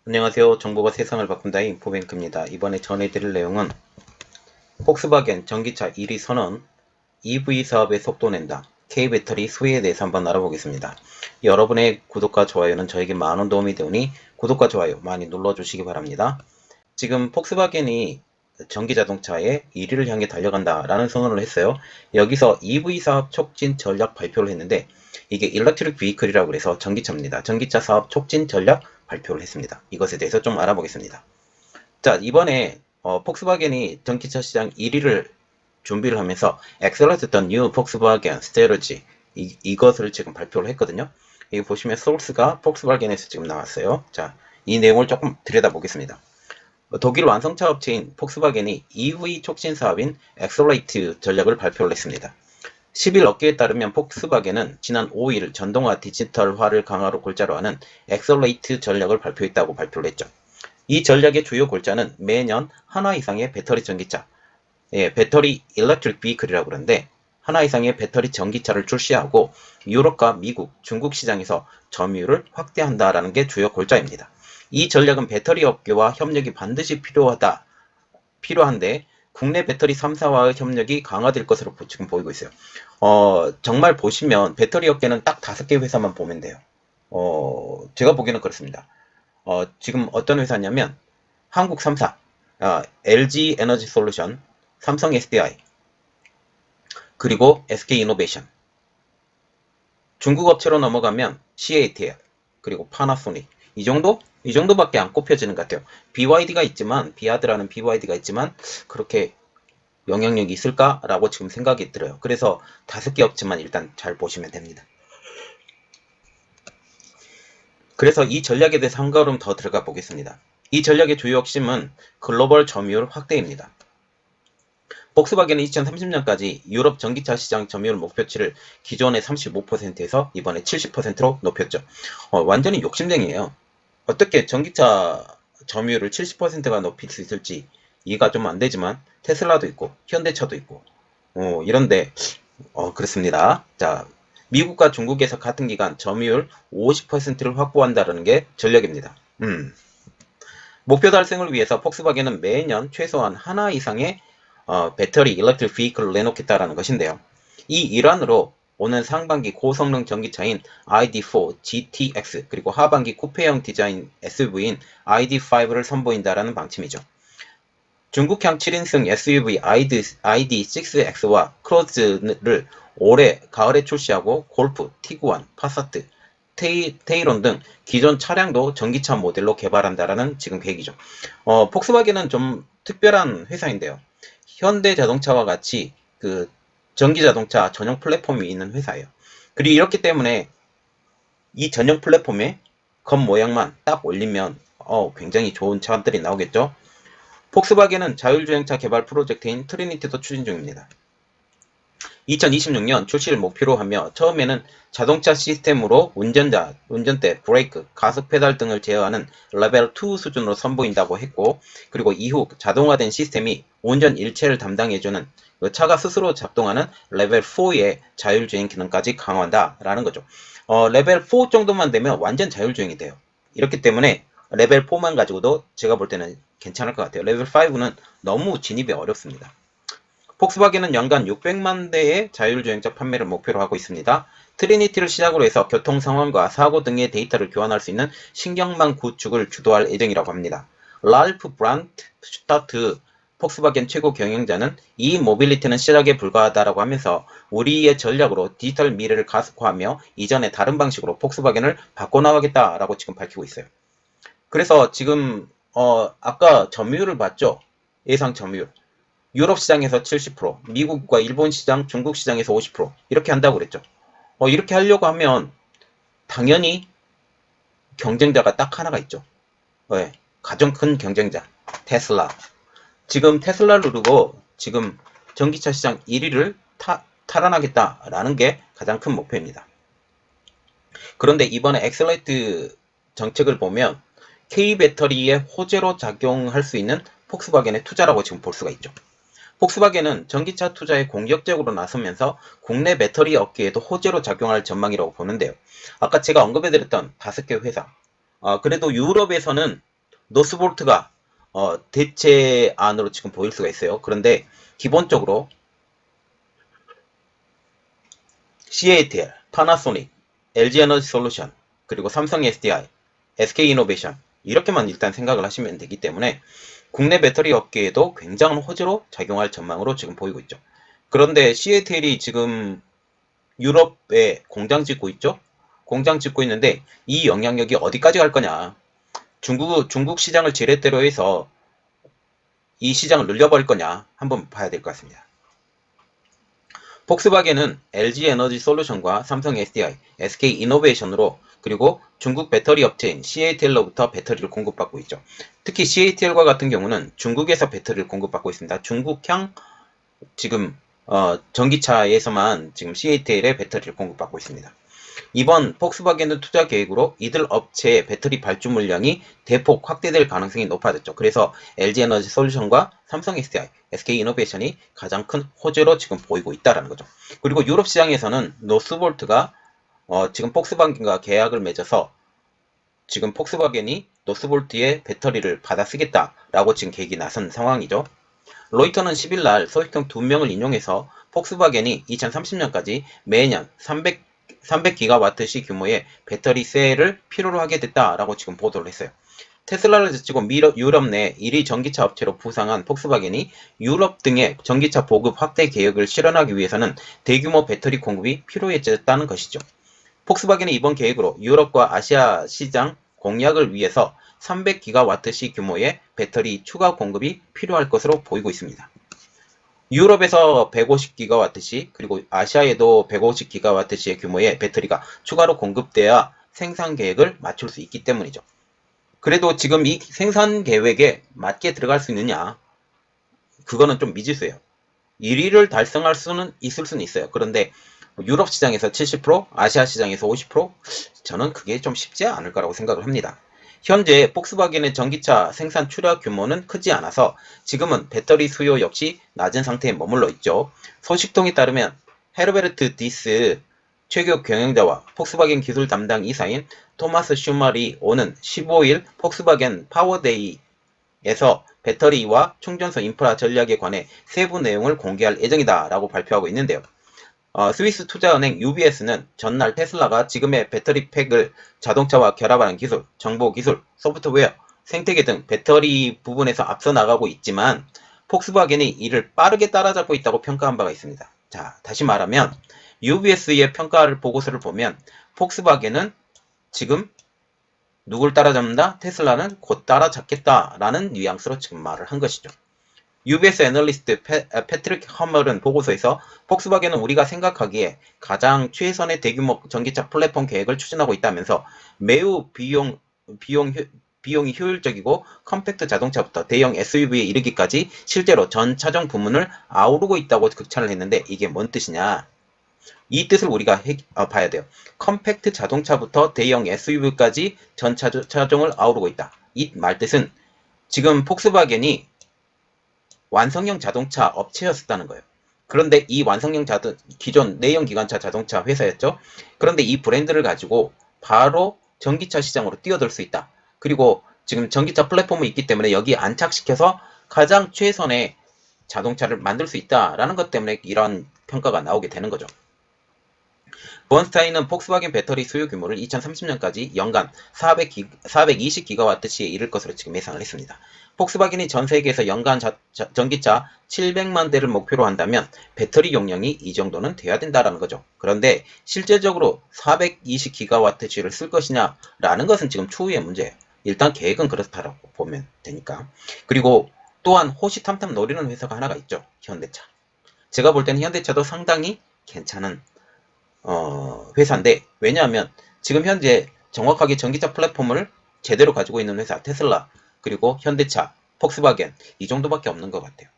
안녕하세요. 정보가 세상을 바꾼다 인포뱅크입니다. 이번에 전해드릴 내용은 폭스바겐 전기차 1위 선언, EV 사업에 속도 낸다, K배터리 수혜에 대해서 한번 알아보겠습니다. 여러분의 구독과 좋아요는 저에게 많은 도움이 되오니 구독과 좋아요 많이 눌러주시기 바랍니다. 지금 폭스바겐이 전기자동차의 1위를 향해 달려간다라는 선언을 했어요. 여기서 EV 사업 촉진 전략 발표를 했는데 이게 일렉트릭 비이클이라고 해서 전기차입니다. 전기차 사업 촉진 전략 발표를 했습니다. 이것에 대해서 좀 알아보겠습니다. 자, 이번에 폭스바겐이 전기차 시장 1위를 준비를 하면서 Accelerate the New Volkswagen Strategy 이것을 지금 발표를 했거든요. 여기 보시면 소스가 폭스바겐에서 지금 나왔어요. 자, 이 내용을 조금 들여다보겠습니다. 독일 완성차 업체인 폭스바겐이 EV 촉진 사업인 엑셀레이트 전략을 발표를 했습니다. 10일 업계에 따르면 폭스바겐은 지난 5일 전동화 디지털화를 강화로 골자로 하는 엑셀레이트 전략을 발표했다고 발표를 했죠. 이 전략의 주요 골자는 매년 하나 이상의 배터리 전기차, 배터리 일렉트릭 비이클이라고 그러는데 하나 이상의 배터리 전기차를 출시하고 유럽과 미국, 중국 시장에서 점유율을 확대한다라는 게 주요 골자입니다. 이 전략은 배터리 업계와 협력이 반드시 필요한데 국내 배터리 3사와의 협력이 강화될 것으로 지금 보이고 있어요. 정말 보시면 배터리 업계는 딱 5개 회사만 보면 돼요. 제가 보기에는 그렇습니다. 지금 어떤 회사냐면 한국 3사, LG 에너지 솔루션, 삼성 SDI, 그리고 SK 이노베이션. 중국 업체로 넘어가면 CATL, 그리고 파나소닉. 이 정도밖에 안 꼽혀지는 것 같아요. BYD가 있지만, 비아드라는 BYD가 있지만, 그렇게 영향력이 있을까라고 지금 생각이 들어요. 그래서 5개 업체만 일단 잘 보시면 됩니다. 그래서 이 전략에 대해서 한 걸음 더 들어가 보겠습니다. 이 전략의 주요 핵심은 글로벌 점유율 확대입니다. 폭스바겐은 2030년까지 유럽 전기차 시장 점유율 목표치를 기존의 35%에서 이번에 70%로 높였죠. 완전히 욕심쟁이에요. 어떻게 전기차 점유율을 70%가 높일 수 있을지 이해가 좀 안 되지만 테슬라도 있고 현대차도 있고 이런데 그렇습니다. 자, 미국과 중국에서 같은 기간 점유율 50%를 확보한다는 게 전략입니다. 목표 달성을 위해서 폭스바겐은 매년 최소한 하나 이상의 배터리 일렉트릭 비이클을 내놓겠다라는 것인데요. 이 일환으로 오는 상반기 고성능 전기차인 ID4 GTX 그리고 하반기 쿠페형 디자인 SUV인 ID5를 선보인다라는 방침이죠. 중국향 7인승 SUV ID6X와 크루즈를 올해 가을에 출시하고 골프, 티구안, 파사트, 테이론 등 기존 차량도 전기차 모델로 개발한다라는 지금 계획이죠. 폭스바겐은 좀 특별한 회사인데요. 현대자동차와 같이 그 전기자동차 전용 플랫폼이 있는 회사예요. 그리고 이렇기 때문에 이 전용 플랫폼에 겉모양만 딱 올리면 굉장히 좋은 차들이 나오겠죠. 폭스바겐은 자율주행차 개발 프로젝트인 트리니티도 추진 중입니다. 2026년 출시를 목표로 하며 처음에는 자동차 시스템으로 운전대, 브레이크, 가속 페달 등을 제어하는 레벨 2 수준으로 선보인다고 했고, 그리고 이후 자동화된 시스템이 운전 일체를 담당해주는 차가 스스로 작동하는 레벨 4의 자율주행 기능까지 강화한다라는 거죠. 레벨 4 정도만 되면 완전 자율주행이 돼요. 이렇기 때문에 레벨 4만 가지고도 제가 볼 때는 괜찮을 것 같아요. 레벨 5는 너무 진입이 어렵습니다. 폭스바겐은 연간 600만 대의 자율주행차 판매를 목표로 하고 있습니다. 트리니티를 시작으로 해서 교통 상황과 사고 등의 데이터를 교환할 수 있는 신경망 구축을 주도할 예정이라고 합니다. 랄프 브란트 슈타트 폭스바겐 최고 경영자는 이 모빌리티는 시작에 불과하다라고 하면서 우리의 전략으로 디지털 미래를 가속화하며 이전의 다른 방식으로 폭스바겐을 바꿔나가겠다라고 지금 밝히고 있어요. 그래서 지금 아까 점유율을 봤죠? 예상 점유율. 유럽 시장에서 70%, 미국과 일본 시장, 중국 시장에서 50% 이렇게 한다고 그랬죠. 이렇게 하려고 하면 당연히 경쟁자가 딱 하나가 있죠. 네, 가장 큰 경쟁자 테슬라. 지금 테슬라를 두고 지금 전기차 시장 1위를 탈환하겠다라는 게 가장 큰 목표입니다. 그런데 이번에 엑셀레이트 정책을 보면 K배터리의 호재로 작용할 수 있는 폭스바겐의 투자라고 지금 볼 수가 있죠. 폭스바겐은 전기차 투자에 공격적으로 나서면서 국내 배터리 업계에도 호재로 작용할 전망이라고 보는데요. 아까 제가 언급해드렸던 5개 회사. 그래도 유럽에서는 노스볼트가 대체안으로 지금 보일 수가 있어요. 그런데 기본적으로 CATL, 파나소닉, LG에너지솔루션, 그리고 삼성 SDI, SK이노베이션 이렇게만 일단 생각을 하시면 되기 때문에 국내 배터리 업계에도 굉장한 호재로 작용할 전망으로 지금 보이고 있죠. 그런데 CATL이 지금 유럽에 공장 짓고 있죠? 공장 짓고 있는데 이 영향력이 어디까지 갈 거냐. 중국 시장을 지렛대로 해서 이 시장을 늘려버릴 거냐 한번 봐야 될 것 같습니다. 폭스바겐은 LG에너지솔루션과 삼성 SDI, SK이노베이션으로 그리고 중국 배터리 업체인 CATL로부터 배터리를 공급받고 있죠. 특히 CATL과 같은 경우는 중국에서 배터리를 공급받고 있습니다. 중국향 지금 전기차에서만 지금 CATL의 배터리를 공급받고 있습니다. 이번 폭스바겐의 투자 계획으로 이들 업체의 배터리 발주 물량이 대폭 확대될 가능성이 높아졌죠. 그래서 LG에너지솔루션과 삼성 SDI, SK이노베이션이 가장 큰 호재로 지금 보이고 있다는 거죠. 그리고 유럽 시장에서는 노스볼트가 지금 폭스바겐과 계약을 맺어서 지금 폭스바겐이 노스볼트의 배터리를 받아 쓰겠다라고 지금 계획이 나선 상황이죠. 로이터는 10일 날 소식통 2명을 인용해서 폭스바겐이 2030년까지 매년 300기가와트시 규모의 배터리 셀을 필요로 하게 됐다라고 지금 보도를 했어요. 테슬라를 제치고 유럽 내 1위 전기차 업체로 부상한 폭스바겐이 유럽 등의 전기차 보급 확대 계획을 실현하기 위해서는 대규모 배터리 공급이 필요해졌다는 것이죠. 폭스바겐의 이번 계획으로 유럽과 아시아 시장 공략을 위해서 300기가와트시 규모의 배터리 추가 공급이 필요할 것으로 보이고 있습니다. 유럽에서 150기가와트시 그리고 아시아에도 150기가와트시의 규모의 배터리가 추가로 공급돼야 생산 계획을 맞출 수 있기 때문이죠. 그래도 지금 이 생산 계획에 맞게 들어갈 수 있느냐? 그거는 좀 미지수예요. 1위를 달성할 수는 있을 수는 있어요. 그런데 유럽 시장에서 70%, 아시아 시장에서 50%? 저는 그게 좀 쉽지 않을 거라고 생각을 합니다. 현재 폭스바겐의 전기차 생산 출하 규모는 크지 않아서 지금은 배터리 수요 역시 낮은 상태에 머물러 있죠. 소식통에 따르면 헤르베르트 디스 최고 경영자와 폭스바겐 기술 담당 이사인 토마스 슈말이 오는 15일 폭스바겐 파워데이에서 배터리와 충전소 인프라 전략에 관해 세부 내용을 공개할 예정이다 라고 발표하고 있는데요. 스위스 투자은행 UBS는 전날 테슬라가 지금의 배터리 팩을 자동차와 결합하는 기술, 정보 기술, 소프트웨어, 생태계 등 배터리 부분에서 앞서 나가고 있지만 폭스바겐이 이를 빠르게 따라잡고 있다고 평가한 바가 있습니다. 자, 다시 말하면 UBS의 평가를 보고서를 보면 폭스바겐은 지금 누굴 따라잡는다? 테슬라는 곧 따라잡겠다라는 뉘앙스로 지금 말을 한 것이죠. UBS 애널리스트 패트릭 허멀은 보고서에서 폭스바겐은 우리가 생각하기에 가장 최선의 대규모 전기차 플랫폼 계획을 추진하고 있다면서 매우 비용이 효율적이고 컴팩트 자동차부터 대형 SUV에 이르기까지 실제로 전 차종 부문을 아우르고 있다고 극찬을 했는데 이게 뭔 뜻이냐? 이 뜻을 우리가 봐야 돼요. 컴팩트 자동차부터 대형 SUV까지 전 차종을 아우르고 있다. 이 말뜻은 지금 폭스바겐이 완성형 자동차 업체였었다는 거예요. 그런데 이 완성형 기존 내연기관차 자동차 회사였죠. 그런데 이 브랜드를 가지고 바로 전기차 시장으로 뛰어들 수 있다. 그리고 지금 전기차 플랫폼이 있기 때문에 여기에 안착시켜서 가장 최선의 자동차를 만들 수 있다라는 것 때문에 이런 평가가 나오게 되는 거죠. 번스타인은 폭스바겐 배터리 수요 규모를 2030년까지 연간 420기가와트시에 이를 것으로 지금 예상을 했습니다. 폭스바겐이 전 세계에서 연간 전기차 700만 대를 목표로 한다면 배터리 용량이 이 정도는 돼야 된다는 거죠. 그런데 실제적으로 420기가와트시를 쓸 것이냐라는 것은 지금 추후의 문제예요. 일단 계획은 그렇다라고 보면 되니까. 그리고 또한 호시탐탐 노리는 회사가 하나가 있죠. 현대차. 제가 볼 때는 현대차도 상당히 괜찮은 회사인데, 왜냐하면 지금 현재 정확하게 전기차 플랫폼을 제대로 가지고 있는 회사 테슬라, 그리고 현대차, 폭스바겐 이 정도밖에 없는 것 같아요.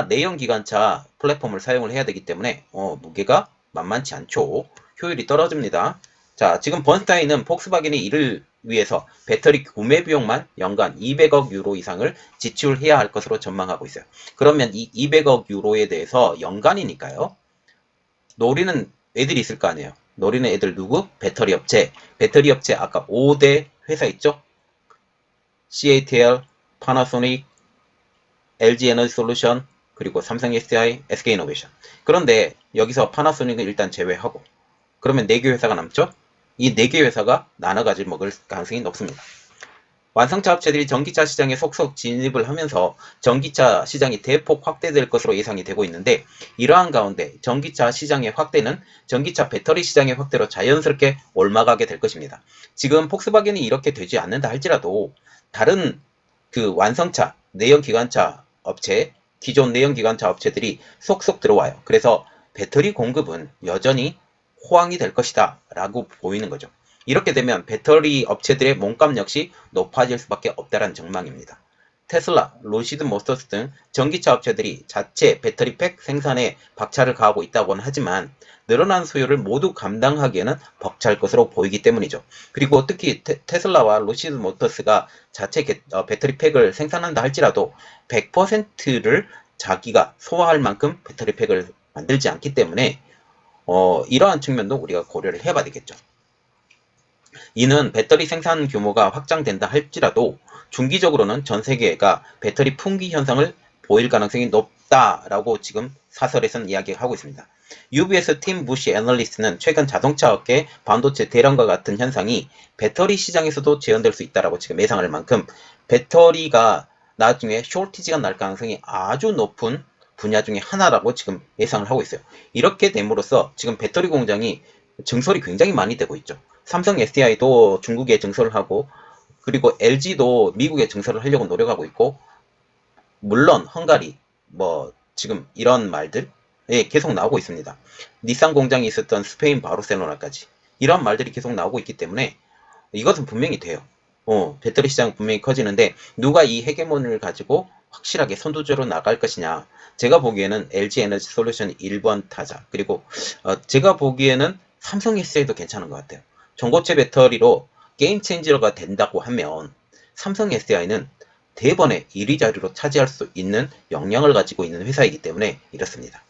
내연기관차 플랫폼을 사용을 해야 되기 때문에 무게가 만만치 않죠. 효율이 떨어집니다. 자, 지금 번스타인은 폭스바겐이 이를 위해서 배터리 구매 비용만 연간 200억 유로 이상을 지출해야 할 것으로 전망하고 있어요. 그러면 이 200억 유로에 대해서 연간이니까요. 노리는 애들이 있을 거 아니에요. 노리는 애들 누구? 배터리 업체. 배터리 업체 아까 5대 회사 있죠? CATL, 파나소닉, LG 에너지 솔루션, 그리고 삼성 SDI, SK이노베이션. 그런데 여기서 파나소닉은 일단 제외하고 그러면 4개 회사가 남죠? 이 4개 회사가 나눠가지고 먹을 가능성이 높습니다. 완성차 업체들이 전기차 시장에 속속 진입을 하면서 전기차 시장이 대폭 확대될 것으로 예상이 되고 있는데, 이러한 가운데 전기차 시장의 확대는 전기차 배터리 시장의 확대로 자연스럽게 옮아가게 될 것입니다. 지금 폭스바겐이 이렇게 되지 않는다 할지라도 다른 그 완성차, 내연기관차 업체, 기존 내연기관차 업체들이 속속 들어와요. 그래서 배터리 공급은 여전히 호황이 될 것이다 라고 보이는 거죠. 이렇게 되면 배터리 업체들의 몸값 역시 높아질 수밖에 없다는 전망입니다. 테슬라, 로시드 모터스 등 전기차 업체들이 자체 배터리팩 생산에 박차를 가하고 있다고는 하지만 늘어난 수요를 모두 감당하기에는 벅찰 것으로 보이기 때문이죠. 그리고 특히 테슬라와 로시드 모터스가 자체 배터리팩을 생산한다 할지라도 100%를 자기가 소화할 만큼 배터리팩을 만들지 않기 때문에 이러한 측면도 우리가 고려를 해봐야 되겠죠. 이는 배터리 생산 규모가 확장된다 할지라도 중기적으로는 전 세계가 배터리 풍기 현상을 보일 가능성이 높다라고 지금 사설에서는 이야기하고 있습니다. UBS 팀 부시 애널리스트는 최근 자동차 업계 반도체 대란과 같은 현상이 배터리 시장에서도 재현될 수 있다라고 지금 예상할 만큼 배터리가 나중에 쇼티지가 날 가능성이 아주 높은 분야 중에 하나라고 지금 예상을 하고 있어요. 이렇게 됨으로써 지금 배터리 공장이 증설이 굉장히 많이 되고 있죠. 삼성 SDI도 중국에 증설을 하고, 그리고 LG도 미국에 증설을 하려고 노력하고 있고, 물론 헝가리 지금 이런 말들 계속 나오고 있습니다. 닛산 공장이 있었던 스페인 바르셀로나까지 이런 말들이 계속 나오고 있기 때문에 이것은 분명히 돼요. 배터리 시장 분명히 커지는데 누가 이 헤게모니를 가지고 확실하게 선두주로 나갈 것이냐. 제가 보기에는 LG 에너지 솔루션 1번 타자, 그리고 제가 보기에는 삼성 SDI도 괜찮은 것 같아요. 전고체 배터리로 게임 체인저가 된다고 하면 삼성 SDI는 대번에 1위 자리로 차지할 수 있는 역량을 가지고 있는 회사이기 때문에 이렇습니다.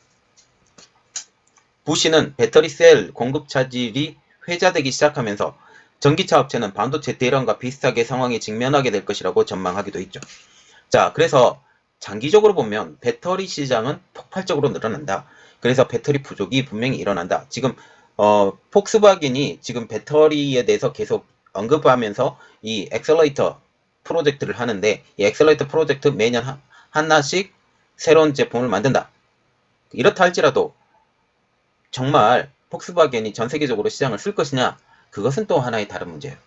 부시는 배터리 셀 공급 차질이 회자되기 시작하면서 전기차 업체는 반도체 대란과 비슷하게 상황에 직면하게 될 것이라고 전망하기도 했죠. 자, 그래서 장기적으로 보면 배터리 시장은 폭발적으로 늘어난다. 그래서 배터리 부족이 분명히 일어난다. 지금 폭스바겐이 지금 배터리에 대해서 계속 언급하면서 이 엑셀러이터 프로젝트를 하는데, 이 엑셀러이터 프로젝트 매년 하나씩 새로운 제품을 만든다. 이렇다 할지라도 정말 폭스바겐이 전 세계적으로 시장을 쓸 것이냐, 그것은 또 하나의 다른 문제예요.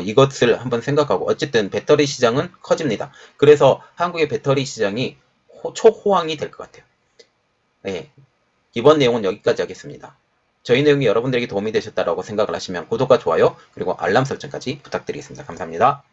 이것을 한번 생각하고, 어쨌든 배터리 시장은 커집니다. 그래서 한국의 배터리 시장이 초호황이 될 것 같아요. 네, 이번 내용은 여기까지 하겠습니다. 저희 내용이 여러분들에게 도움이 되셨다고 생각을 하시면 구독과 좋아요, 그리고 알람 설정까지 부탁드리겠습니다. 감사합니다.